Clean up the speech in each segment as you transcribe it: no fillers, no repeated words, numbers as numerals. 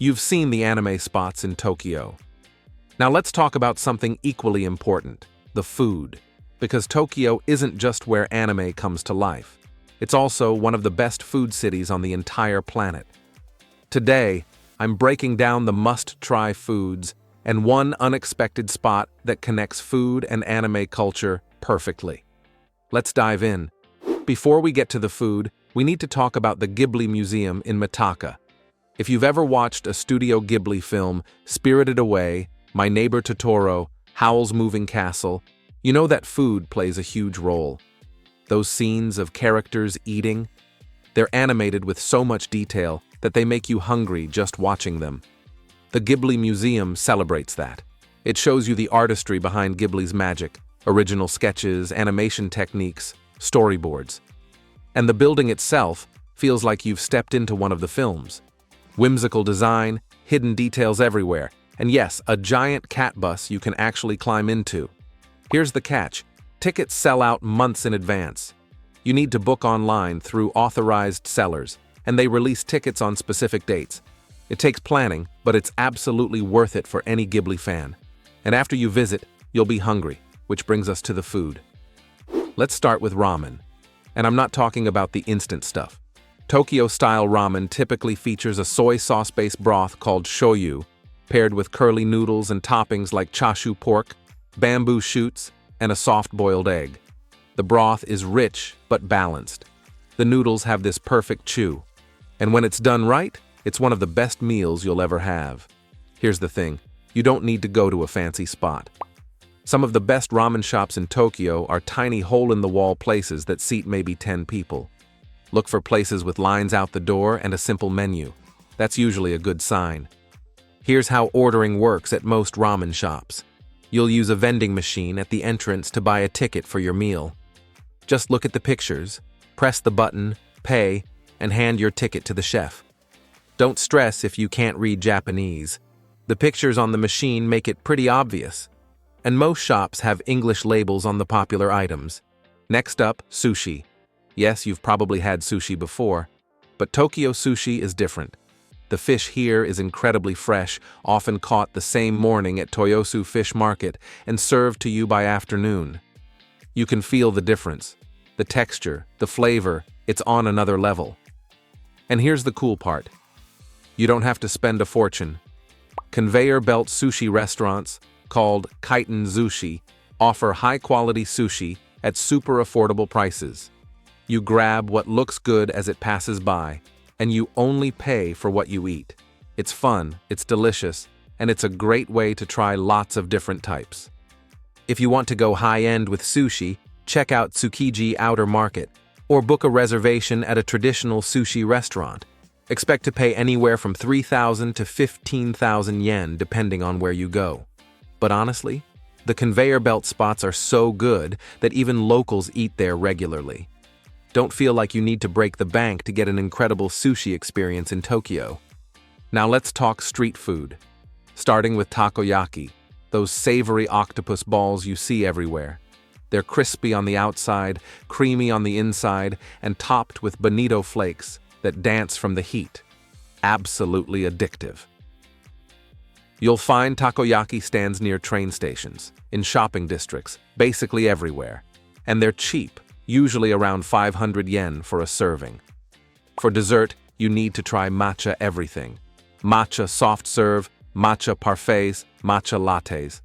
You've seen the anime spots in Tokyo. Now let's talk about something equally important, the food. Because Tokyo isn't just where anime comes to life. It's also one of the best food cities on the entire planet. Today, I'm breaking down the must-try foods and one unexpected spot that connects food and anime culture perfectly. Let's dive in. Before we get to the food, we need to talk about the Ghibli Museum in Mitaka. If you've ever watched a Studio Ghibli film, Spirited Away, My Neighbor Totoro, Howl's Moving Castle, you know that food plays a huge role. Those scenes of characters eating, they're animated with so much detail that they make you hungry just watching them. The Ghibli Museum celebrates that. It shows you the artistry behind Ghibli's magic, original sketches, animation techniques, storyboards. And the building itself feels like you've stepped into one of the films. Whimsical design, hidden details everywhere, and yes, a giant cat bus you can actually climb into. Here's the catch. Tickets sell out months in advance. You need to book online through authorized sellers, and they release tickets on specific dates. It takes planning, but it's absolutely worth it for any Ghibli fan. And after you visit, you'll be hungry, which brings us to the food. Let's start with ramen. And I'm not talking about the instant stuff. Tokyo-style ramen typically features a soy sauce-based broth called shoyu, paired with curly noodles and toppings like chashu pork, bamboo shoots, and a soft-boiled egg. The broth is rich but balanced. The noodles have this perfect chew. And when it's done right, it's one of the best meals you'll ever have. Here's the thing, you don't need to go to a fancy spot. Some of the best ramen shops in Tokyo are tiny hole-in-the-wall places that seat maybe 10 people. Look for places with lines out the door and a simple menu. That's usually a good sign. Here's how ordering works at most ramen shops. You'll use a vending machine at the entrance to buy a ticket for your meal. Just look at the pictures, press the button, pay, and hand your ticket to the chef. Don't stress if you can't read Japanese. The pictures on the machine make it pretty obvious. And most shops have English labels on the popular items. Next up, sushi. Yes, you've probably had sushi before, but Tokyo sushi is different. The fish here is incredibly fresh, often caught the same morning at Toyosu Fish Market and served to you by afternoon. You can feel the difference. The texture, the flavor, it's on another level. And here's the cool part. You don't have to spend a fortune. Conveyor belt sushi restaurants, called Kaiten Sushi, offer high-quality sushi at super affordable prices. You grab what looks good as it passes by, and you only pay for what you eat. It's fun, it's delicious, and it's a great way to try lots of different types. If you want to go high-end with sushi, check out Tsukiji Outer Market, or book a reservation at a traditional sushi restaurant. Expect to pay anywhere from 3,000 to 15,000 yen depending on where you go. But honestly, the conveyor belt spots are so good that even locals eat there regularly. Don't feel like you need to break the bank to get an incredible sushi experience in Tokyo. Now let's talk street food. Starting with takoyaki, those savory octopus balls you see everywhere. They're crispy on the outside, creamy on the inside, and topped with bonito flakes that dance from the heat. Absolutely addictive. You'll find takoyaki stands near train stations, in shopping districts, basically everywhere. And they're cheap, usually around 500 yen for a serving. For dessert, you need to try matcha everything. Matcha soft serve, matcha parfaits, matcha lattes.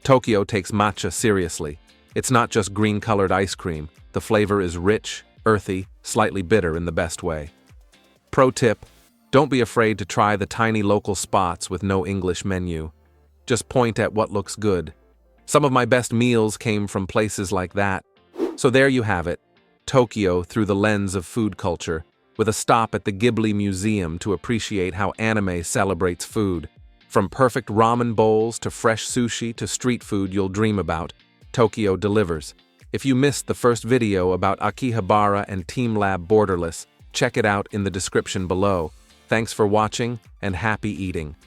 Tokyo takes matcha seriously. It's not just green-colored ice cream. The flavor is rich, earthy, slightly bitter in the best way. Pro tip, don't be afraid to try the tiny local spots with no English menu. Just point at what looks good. Some of my best meals came from places like that. So there you have it, Tokyo through the lens of food culture, with a stop at the Ghibli Museum to appreciate how anime celebrates food. From perfect ramen bowls to fresh sushi to street food you'll dream about, Tokyo delivers. If you missed the first video about Akihabara and Team Lab Borderless, check it out in the description below. Thanks for watching and happy eating.